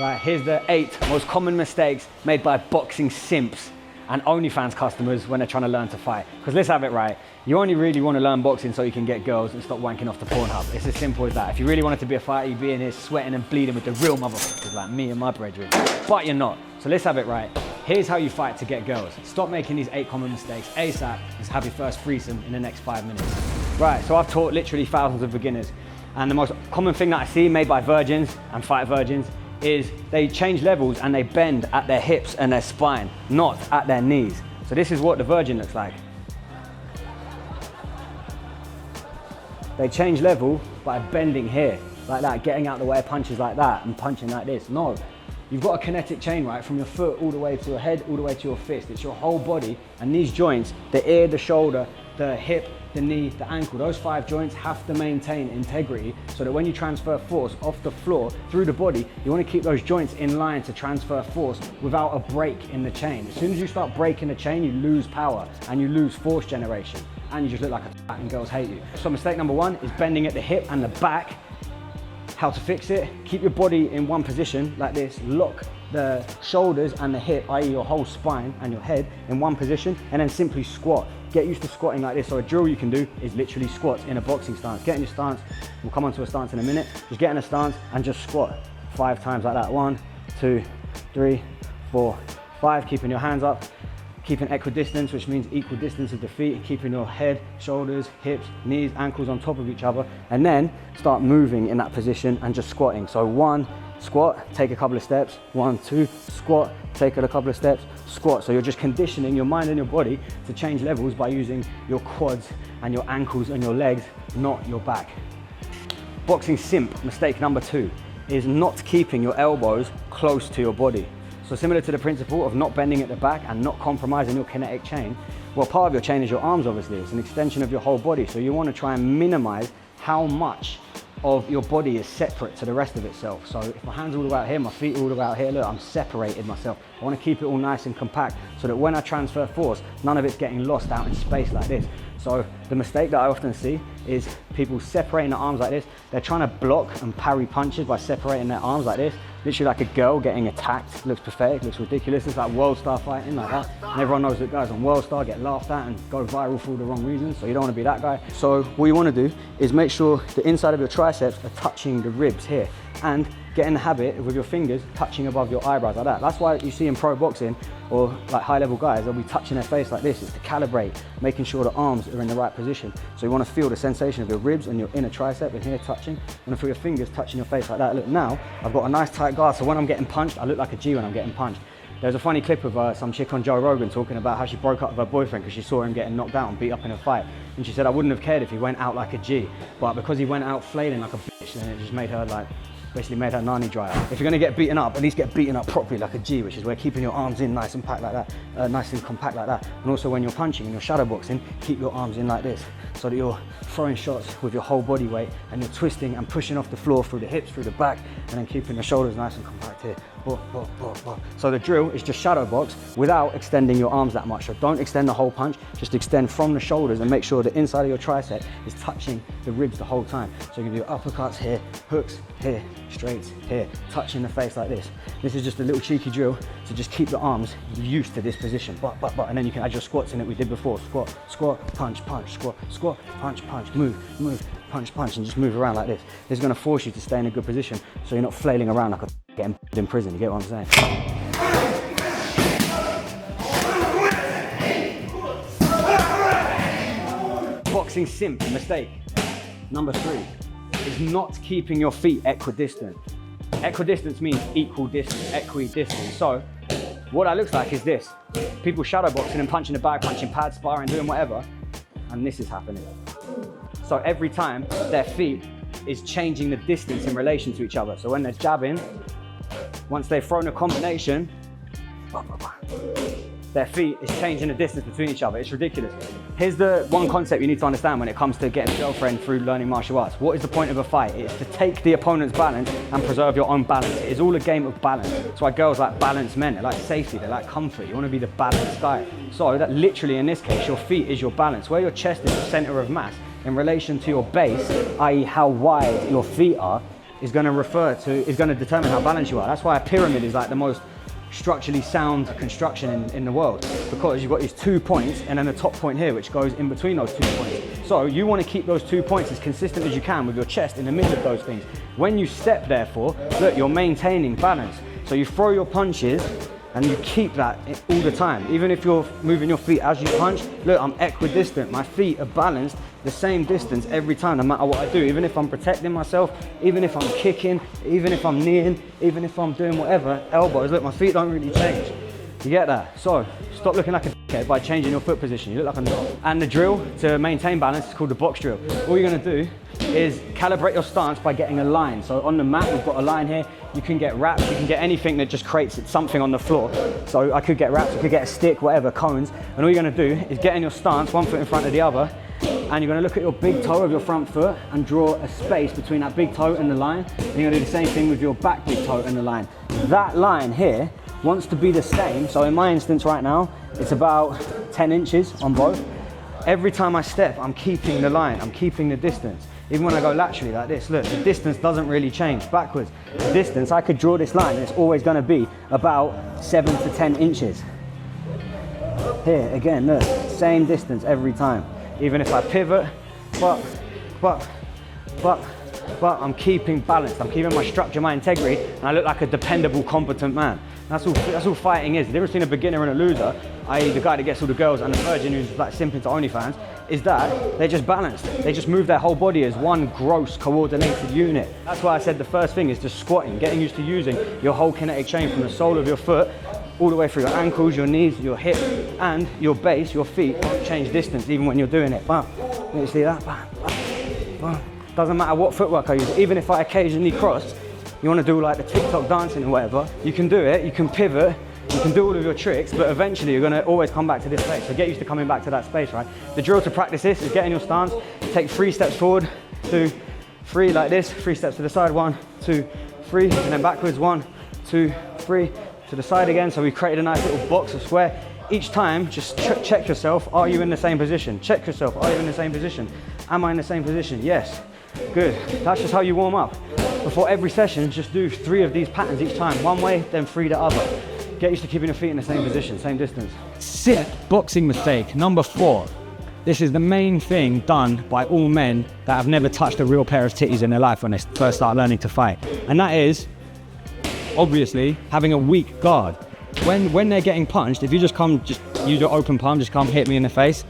Right, here's the 8 most common mistakes made by boxing simps and OnlyFans customers when they're trying to learn to fight. Because let's have it right, you only really want to learn boxing so you can get girls and stop wanking off the Pornhub. It's as simple as that. If you really wanted to be a fighter, you'd be in here sweating and bleeding with the real motherfuckers like me and my brethren. But you're not. So let's have it right. Here's how you fight to get girls. Stop making these 8 common mistakes ASAP and have your first threesome in the next 5 minutes. Right, so I've taught literally thousands of beginners. And the most common thing that I see made by virgins and fight virgins is they change levels and they bend at their hips and their spine, not at their knees. So this is what the virgin looks like. They change level by bending here, like that, getting out the way of punches like that and punching like this. No, you've got a kinetic chain, right, from your foot all the way to your head, all the way to your fist. It's your whole body, and these joints, the ear, the shoulder, the hip, the knee, the ankle, those 5 joints have to maintain integrity so that when you transfer force off the floor through the body, you want to keep those joints in line to transfer force without a break in the chain. As soon as you start breaking the chain, you lose power and you lose force generation and you just look like a and girls hate you. So mistake number 1 is bending at the hip and the back. How to fix it? Keep your body in one position like this, lock the shoulders and the hip, i.e. your whole spine and your head in one position, and then simply squat. Get used to squatting like this. So a drill you can do is literally squats in a boxing stance. Get in your stance, we'll come onto a stance in a minute. Just get in a stance and just squat 5 times like that. 1, 2, 3, 4, 5, keeping your hands up. Keeping equidistance, which means equal distance of the feet, keeping your head, shoulders, hips, knees, ankles on top of each other, and then start moving in that position and just squatting. So 1, squat, take a couple of steps, 1, 2, squat, take a couple of steps, squat. So you're just conditioning your mind and your body to change levels by using your quads and your ankles and your legs, not your back. Boxing simp, mistake number 2, is not keeping your elbows close to your body. So similar to the principle of not bending at the back and not compromising your kinetic chain, well, part of your chain is your arms, obviously. It's an extension of your whole body. So you want to try and minimize how much of your body is separate to the rest of itself. So if my hands are all the way out here, my feet are all the way out here, look, I'm separated myself. I want to keep it all nice and compact so that when I transfer force, none of it's getting lost out in space like this. So the mistake that I often see is people separating their arms like this. They're trying to block and parry punches by separating their arms like this. Literally like a girl getting attacked. Looks pathetic, looks ridiculous. It's like World Star fighting like that. And everyone knows that guys on World Star get laughed at and go viral for all the wrong reasons. So you don't want to be that guy. So what you want to do is make sure the inside of your triceps are touching the ribs here. And get in the habit with your fingers touching above your eyebrows like that. That's why you see in pro boxing or like high level guys, they'll be touching their face like this. It's to calibrate, making sure the arms are in the right position. So you want to feel the sensation of your ribs and your inner tricep and here touching. You want to feel your fingers touching your face like that. Look, now I've got a nice tight guard, so when I'm getting punched, I look like a G when I'm getting punched. There's a funny clip of some chick on Joe Rogan talking about how she broke up with her boyfriend because she saw him getting knocked out and beat up in a fight. And she said, I wouldn't have cared if he went out like a G, but because he went out flailing like a bitch, then it just made her like, basically made her nani dry up. If you're gonna get beaten up, at least get beaten up properly like a G, which is where keeping your arms in nice and packed like that, nice and compact like that. And also when you're punching and you're shadow boxing, keep your arms in like this so that you're throwing shots with your whole body weight and you're twisting and pushing off the floor through the hips, through the back, and then keeping the shoulders nice and compact here. So the drill is just shadow box without extending your arms that much. So don't extend the whole punch, just extend from the shoulders and make sure the inside of your tricep is touching the ribs the whole time. So you can do uppercuts here, hooks here, straights here, touching the face like this. This is just a little cheeky drill to just keep the arms used to this position. And then you can add your squats in it we did before. Squat, squat, punch, punch, squat, squat, punch, punch, move, move, punch, punch, and just move around like this. This is going to force you to stay in a good position so you're not flailing around like a getting in prison. You get what I'm saying? Boxing simp mistake number 3 is not keeping your feet equidistant. Equidistance means equal distance, equidistant. So what that looks like is this. People shadow boxing and punching the bag, punching pads, sparring, doing whatever, and this is happening. So every time their feet is changing the distance in relation to each other. So when they're jabbing, once they've thrown a combination, their feet is changing the distance between each other. It's ridiculous. Here's the one concept you need to understand when it comes to getting a girlfriend through learning martial arts. What is the point of a fight? It's to take the opponent's balance and preserve your own balance. It is all a game of balance. That's why girls like balanced men. They like safety, they like comfort. You want to be the balanced guy. So that literally in this case, your feet is your balance. Where your chest is the center of mass in relation to your base, i.e. how wide your feet are, is going to determine how balanced you are. That's why a pyramid is like the most structurally sound construction in the world, because you've got these 2 points and then the top point here which goes in between those 2 points. So you want to keep those 2 points as consistent as you can with your chest in the middle of those things. When you step, therefore, look, you're maintaining balance. So you throw your punches and you keep that all the time. Even if you're moving your feet as you punch, look, I'm equidistant. My feet are balanced the same distance every time, no matter what I do. Even if I'm protecting myself, even if I'm kicking, even if I'm kneeing, even if I'm doing whatever, elbows, look, my feet don't really change. You get that? So stop looking like a dickhead by changing your foot position. You look like a knob. And the drill to maintain balance is called the box drill. All you're gonna do is calibrate your stance by getting a line. So on the mat, we've got a line here. You can get wraps, you can get anything that just creates something on the floor. So I could get wraps, I could get a stick, whatever, cones. And all you're gonna do is get in your stance, one foot in front of the other, and you're gonna look at your big toe of your front foot and draw a space between that big toe and the line. And you're gonna do the same thing with your back big toe and the line. That line here wants to be the same. So in my instance right now, it's about 10 inches on both. Every time I step, I'm keeping the line, I'm keeping the distance. Even when I go laterally like this, look, the distance doesn't really change. Backwards, the distance, I could draw this line and it's always gonna be about 7 to 10 inches. Here, again, look, same distance every time. Even if I pivot, but I'm keeping balanced. I'm keeping my structure, my integrity, and I look like a dependable, competent man. That's all fighting is. The difference between a beginner and a loser, i.e. the guy that gets all the girls and the virgin who's like simping to OnlyFans, is that they're just balanced. They just move their whole body as one gross coordinated unit. That's why I said the first thing is just squatting, getting used to using your whole kinetic chain from the sole of your foot all the way through your ankles, your knees, your hip, and your base, your feet won't change distance even when you're doing it. Bam. You see that? Bam, bam, bam. Doesn't matter what footwork I use. Even if I occasionally cross, you want to do like the TikTok dancing or whatever, you can do it, you can pivot, you can do all of your tricks, but eventually you're going to always come back to this space. So get used to coming back to that space, right? The drill to practice this is get in your stance, take 3 steps forward, 2, 3 like this, 3 steps to the side, 1, 2, 3, and then backwards, 1, 2, 3, to the side again. So we created a nice little box or square. Each time, just check yourself, are you in the same position? Check yourself, are you in the same position? Am I in the same position? Yes. Good. That's just how you warm up. Before every session, just do 3 of these patterns each time. One way, then 3 the other. Get used to keeping your feet in the same position, same distance. Sick boxing mistake number 4. This is the main thing done by all men that have never touched a real pair of titties in their life when they first start learning to fight. And that is, obviously, having a weak guard. When they're getting punched, if you just use your open palm, just come hit me in the face,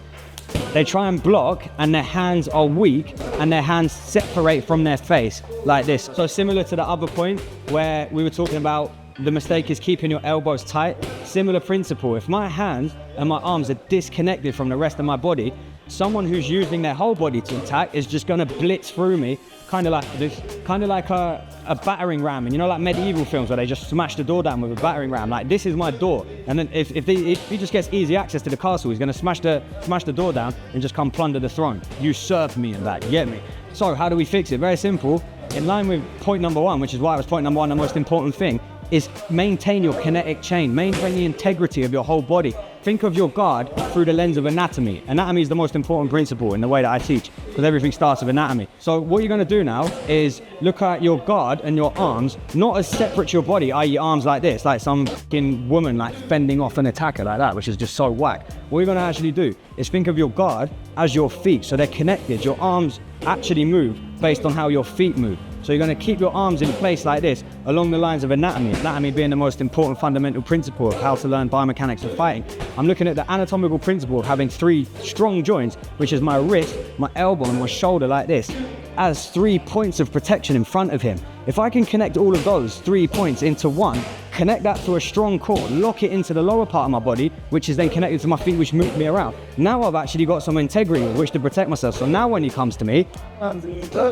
they try and block and their hands are weak and their hands separate from their face like this. So similar to the other point where we were talking about the mistake is keeping your elbows tight. Similar principle. If my hands and my arms are disconnected from the rest of my body, someone who's using their whole body to attack is just gonna blitz through me, kind of like this, kind of like a battering ram. And you know, like medieval films where they just smash the door down with a battering ram. Like, this is my door. And then if he just gets easy access to the castle, he's gonna smash the door down and just come plunder the throne. Usurp me in that, you get me? So how do we fix it? Very simple. In line with point number 1, which is why it was point number 1, the most important thing, is maintain your kinetic chain, maintain the integrity of your whole body. Think of your guard through the lens of anatomy. Anatomy is the most important principle in the way that I teach, because everything starts with anatomy. So what you're gonna do now is look at your guard and your arms, not as separate to your body, i.e. arms like this, like some fucking woman like fending off an attacker like that, which is just so whack. What you're gonna actually do is think of your guard as your feet, so they're connected. Your arms actually move based on how your feet move. So you're going to keep your arms in place like this along the lines of anatomy. Anatomy being the most important fundamental principle of how to learn biomechanics of fighting. I'm looking at the anatomical principle of having 3 strong joints, which is my wrist, my elbow and my shoulder like this, as 3 points of protection in front of him. If I can connect all of those 3 points into one, connect that to a strong core, lock it into the lower part of my body, which is then connected to my feet, which move me around. Now I've actually got some integrity with which to protect myself. So now when he comes to me,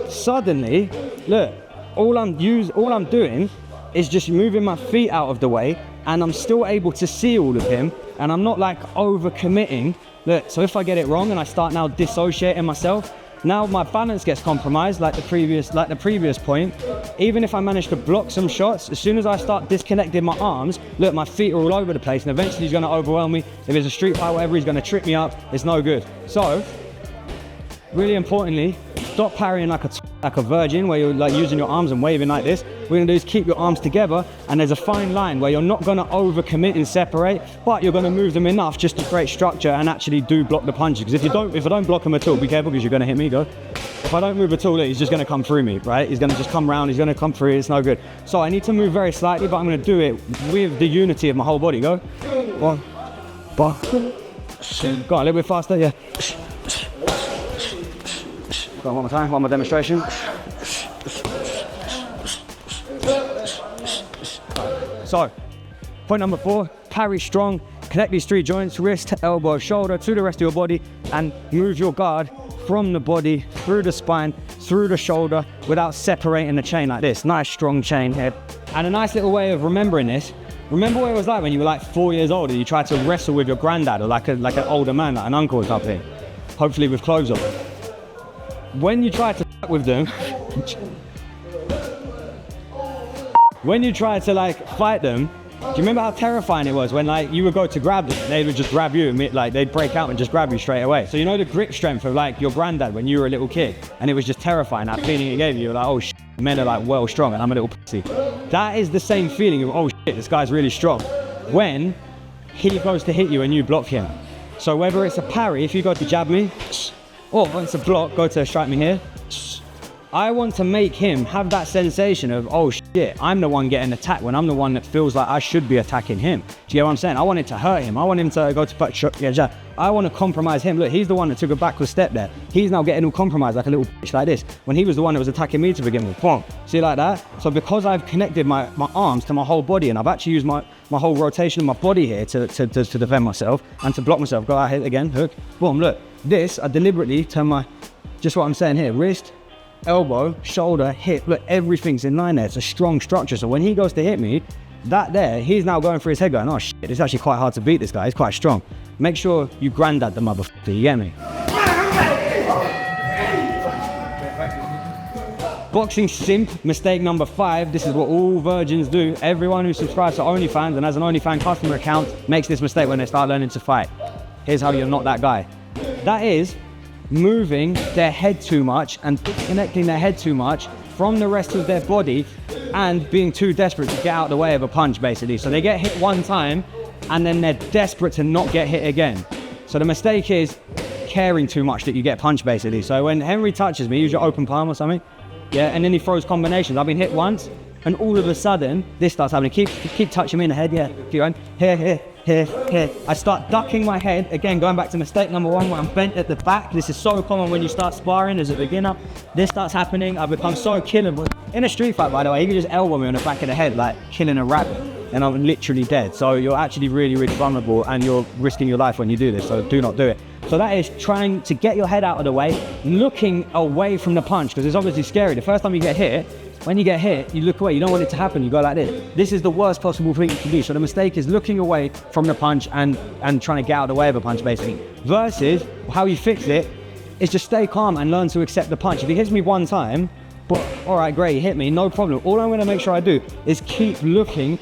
suddenly, look, all I'm doing is just moving my feet out of the way, and I'm still able to see all of him, and I'm not like over committing. Look, so if I get it wrong and I start now dissociating myself, now my balance gets compromised like the previous point. Even if I manage to block some shots, as soon as I start disconnecting my arms, look, my feet are all over the place, and eventually he's gonna overwhelm me. If it's a street fight, whatever, he's gonna trip me up. It's no good. So, really importantly, stop parrying like a like a virgin, where you're like using your arms and waving like this. What we're gonna do is keep your arms together, and there's a fine line where you're not gonna overcommit and separate, but you're gonna move them enough just to create structure and actually do block the punches. Because if I don't block them at all, be careful because you're gonna hit me, go. If I don't move at all, he's just gonna come through me, right? He's gonna just come around, he's gonna come through, it's no good. So I need to move very slightly, but I'm gonna do it with the unity of my whole body, go. One, go on, a little bit faster, yeah. Go on, one more time, one more demonstration. So, point number 4, parry strong, connect these 3 joints, wrist, elbow, shoulder to the rest of your body, and move your guard from the body, through the spine, through the shoulder, without separating the chain like this. Nice strong chain here. And a nice little way of remembering this, remember what it was like when you were like 4 years old and you tried to wrestle with your granddad, or like an older man, like an uncle or something, hopefully with clothes on. When you try to f with them, when you try to like fight them, do you remember how terrifying it was when like you would go to grab them, they would just grab you and like they'd break out and just grab you straight away? So you know the grip strength of like your granddad when you were a little kid, and it was just terrifying, that feeling it gave you, like, oh shit, men are like well strong and I'm a little pussy. That is the same feeling of, oh shit, this guy's really strong, when he goes to hit you and you block him. So whether it's a parry, if you go to jab me, or it's a block, go to strike me here, I want to make him have that sensation of, oh shit, I'm the one getting attacked when I'm the one that feels like I should be attacking him. Do you get what I'm saying? I want it to hurt him. I want him to go to jab. I want to compromise him. Look, he's the one that took a backward step there. He's now getting all compromised like a little bitch like this, when he was the one that was attacking me to begin with. Boom. See, like that? So because I've connected my arms to my whole body, and I've actually used my whole rotation of my body here to defend myself and to block myself. Go out, hit again, hook, boom, look. This, I deliberately turn my, just what I'm saying here, wrist, elbow, shoulder, hip, look, everything's in line there. It's a strong structure. So when he goes to hit me, that there, he's now going for his head going, oh shit, it's actually quite hard to beat this guy, he's quite strong. Make sure you granddad the motherfucker, you get me? Boxing simp, mistake number 5. This is what all virgins do. Everyone who subscribes to OnlyFans and has an OnlyFans customer account makes this mistake when they start learning to fight. Here's how you're not that guy. That is moving their head too much and disconnecting their head too much from the rest of their body, and being too desperate to get out of the way of a punch, basically. So they get hit one time and then they're desperate to not get hit again. So the mistake is caring too much that you get punched, basically. So when Henry touches me, use your open palm or something, yeah, and then he throws combinations. I've been hit once and all of a sudden this starts happening. Keep touching me in the head, yeah, keep going, here. I start ducking my head, again going back to mistake number 1 where I'm bent at the back. This is so common when you start sparring as a beginner. This starts happening. I've become so killable. In a street fight, by the way, you can just elbow me on the back of the head like killing a rabbit and I'm literally dead. So you're actually really, really vulnerable and you're risking your life when you do this, so do not do it. So that is trying to get your head out of the way, looking away from the punch, because it's obviously scary. The first time you get hit, when you get hit, you look away. You don't want it to happen. You go like this. This is the worst possible thing you can do. So the mistake is looking away from the punch and trying to get out of the way of a punch, basically. Versus how you fix it is just stay calm and learn to accept the punch. If he hits me one time, but all right, great, he hit me, no problem. All I'm going to make sure I do is keep looking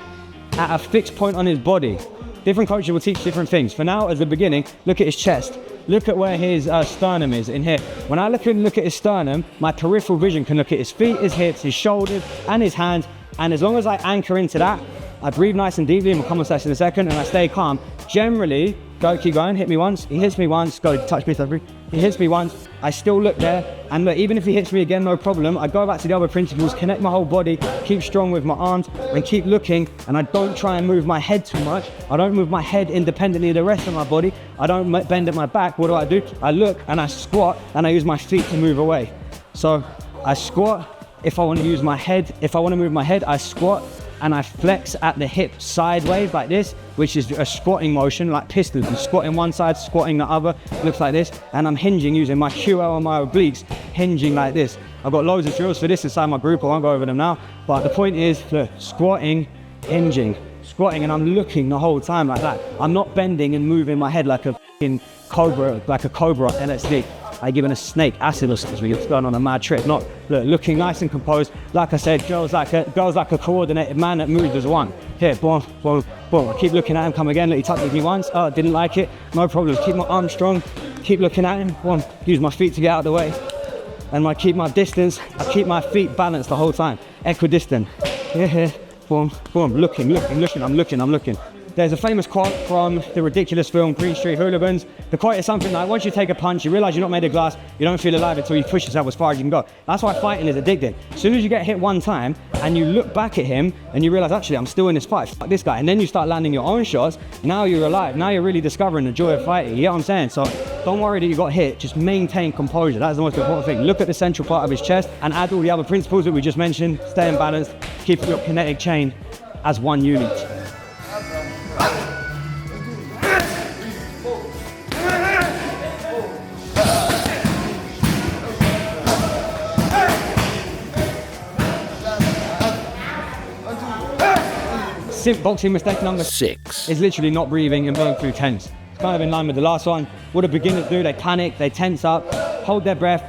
at a fixed point on his body. Different coaches will teach different things. For now, as the beginning, look at his chest. Look at where his sternum is in here. When I look at his sternum, my peripheral vision can look at his feet, his hips, his shoulders, and his hands. And as long as I anchor into that, I breathe nice and deeply, and we'll come on to that in a second, and I stay calm. Generally, go, keep going, hit me once. He hits me once, go, touch me, he hits me once. I still look there, and look, even if he hits me again, no problem. I go back to the other principles, connect my whole body, keep strong with my arms, and keep looking, and I don't try and move my head too much. I don't move my head independently of the rest of my body. I don't bend at my back. What do? I look, and I squat, and I use my feet to move away. So I squat. If I want to use my head, if I want to move my head, I squat, and I flex at the hip sideways like this, which is a squatting motion, like pistols. I'm squatting one side, squatting the other, looks like this, and I'm hinging using my QL and my obliques, hinging like this. I've got loads of drills for this inside my group, I won't go over them now, but the point is, look, squatting, hinging, squatting, and I'm looking the whole time like that. I'm not bending and moving my head like a f***ing cobra, like a cobra on LSD. I giving a snake acid or something, you're going on a mad trip, not looking nice and composed. Like I said, girls like a coordinated man that moves as one. Here, boom, boom, boom. I keep looking at him, come again, he touched me once, oh, didn't like it, no problem. Keep my arm strong, keep looking at him, boom, use my feet to get out of the way. and I keep my distance, I keep my feet balanced the whole time, equidistant. Here, boom, boom, looking, I'm looking. There's a famous quote from the ridiculous film Green Street Hooligans. The quote is something like, once you take a punch, you realize you're not made of glass, you don't feel alive until you push yourself as far as you can go. That's why fighting is addicting. As soon as you get hit one time and you look back at him and you realize, actually, I'm still in this fight, fuck this guy. And then you start landing your own shots, now you're alive. Now you're really discovering the joy of fighting, you get what I'm saying? So don't worry that you got hit, just maintain composure. That's the most important thing. Look at the central part of his chest and add all the other principles that we just mentioned, stay in balance, keep your kinetic chain as one unit. Boxing mistake number 6 is literally not breathing and going through tense. It's kind of in line with the last one. What do beginners do? They panic, they tense up, hold their breath,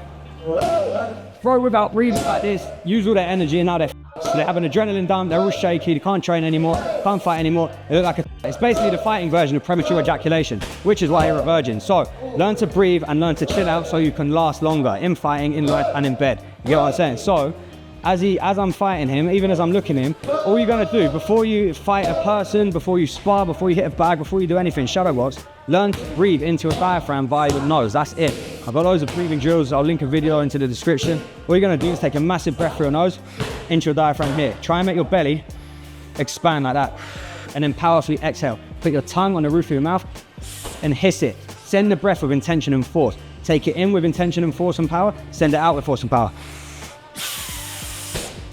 throw without breathing like this, use all their energy, and now they're so they have an adrenaline dump, they're all shaky, they can't train anymore, can't fight anymore. They look like it's basically the fighting version of premature ejaculation, which is why you're a virgin. So learn to breathe and learn to chill out so you can last longer in fighting, in life, and in bed. You get what I'm saying? So as I'm fighting him, even as I'm looking at him, all you're gonna do before you fight a person, before you spar, before you hit a bag, before you do anything, shadow box, learn to breathe into your diaphragm via your nose. That's it. I've got loads of breathing drills. I'll link a video into the description. All you're gonna do is take a massive breath through your nose, into your diaphragm here. Try and make your belly expand like that, and then powerfully exhale. Put your tongue on the roof of your mouth and hiss it. Send the breath with intention and force. Take it in with intention and force and power. Send it out with force and power.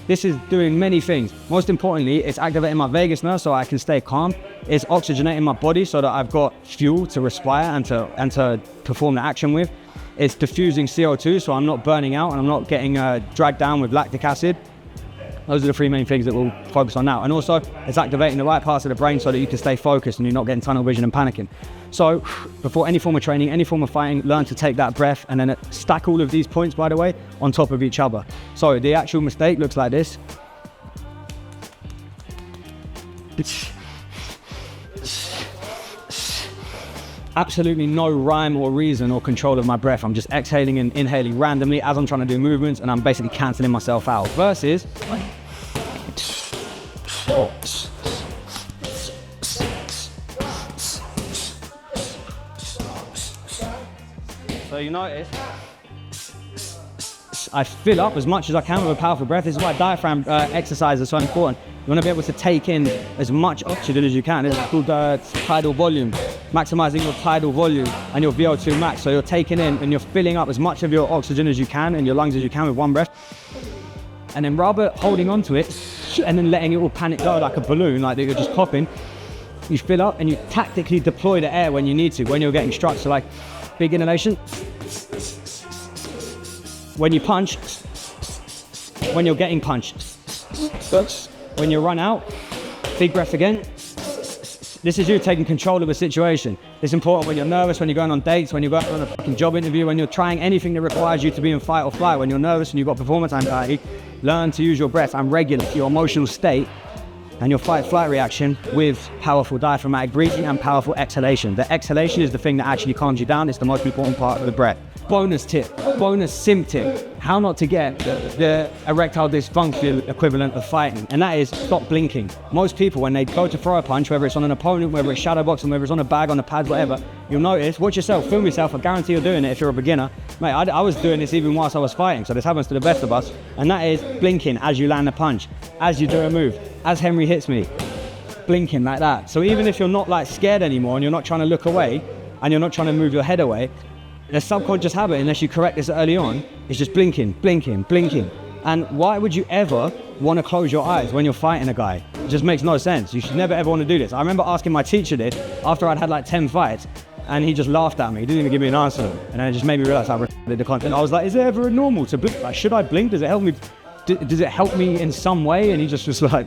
This is doing many things. Most importantly, it's activating my vagus nerve so I can stay calm. It's oxygenating my body so that I've got fuel to respire and to perform the action with. It's diffusing CO2 so I'm not burning out and I'm not getting dragged down with lactic acid. Those are the 3 main things that we'll focus on now. And also, it's activating the right parts of the brain so that you can stay focused and you're not getting tunnel vision and panicking. So, before any form of training, any form of fighting, learn to take that breath and then stack all of these points, by the way, on top of each other. So, the actual mistake looks like this. Absolutely no rhyme or reason or control of my breath. I'm just exhaling and inhaling randomly as I'm trying to do movements, and I'm basically cancelling myself out. Versus so you notice I fill up as much as I can with a powerful breath. This is why diaphragm exercise is so important. You want to be able to take in as much oxygen as you can. It's called tidal volume, maximizing your tidal volume and your VO2 max. So you're taking in and you're filling up as much of your oxygen as you can in your lungs as you can with one breath. And then rather holding onto it and then letting it all panic go like a balloon, like that you're just popping, you fill up and you tactically deploy the air when you need to, when you're getting struck. So like big inhalation, when you punch, when you're getting punched, when you run out, big breath again. This is you taking control of a situation. It's important when you're nervous, when you're going on dates, when you're going on a fucking job interview, when you're trying anything that requires you to be in fight or flight, when you're nervous and you've got performance anxiety, learn to use your breath and regulate your emotional state and your fight-flight reaction with powerful diaphragmatic breathing and powerful exhalation. The exhalation is the thing that actually calms you down. It's the most important part of the breath. Bonus tip, bonus sim tip, how not to get the erectile dysfunction equivalent of fighting, and that is stop blinking. Most people, when they go to throw a punch, whether it's on an opponent, whether it's shadow boxing, whether it's on a bag, on a pad, whatever, you'll notice, watch yourself, film yourself, I guarantee you're doing it if you're a beginner. Mate, I was doing this even whilst I was fighting, so this happens to the best of us, and that is blinking as you land a punch, as you do a move, as Henry hits me, blinking like that. So even if you're not like scared anymore and you're not trying to look away and you're not trying to move your head away, the subconscious habit, unless you correct this early on, is just blinking, blinking, blinking. And why would you ever want to close your eyes when you're fighting a guy? It just makes no sense. You should never ever want to do this. I remember asking my teacher this after I'd had like 10 fights, and he just laughed at me. He didn't even give me an answer. And then it just made me realize how retarded the content. I was like, is it ever normal to blink? Like, should I blink? Does it help me? Does it help me in some way? And he just was like,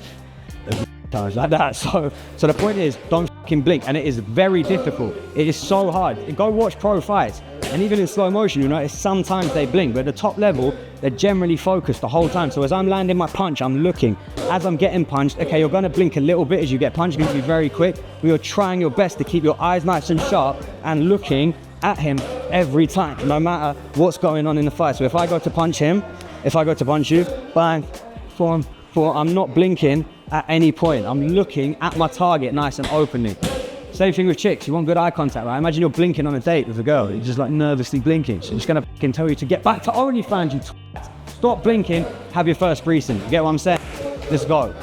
times like that. So the point is, don't fucking blink. And it is very difficult. It is so hard. Go watch pro fights. And even in slow motion, you notice sometimes they blink, but at the top level, they're generally focused the whole time. So as I'm landing my punch, I'm looking. As I'm getting punched, okay, you're gonna blink a little bit as you get punched, it's gonna be very quick, but you're trying your best to keep your eyes nice and sharp and looking at him every time, no matter what's going on in the fight. So if I go to punch him, if I go to punch you, bang, form, I'm not blinking at any point. I'm looking at my target nice and openly. Same thing with chicks. You want good eye contact, right? Imagine you're blinking on a date with a girl. You're just like nervously blinking. She's gonna fucking tell you to get back to OnlyFans, you twat. Stop blinking, have your first threesome. You get what I'm saying? Let's go.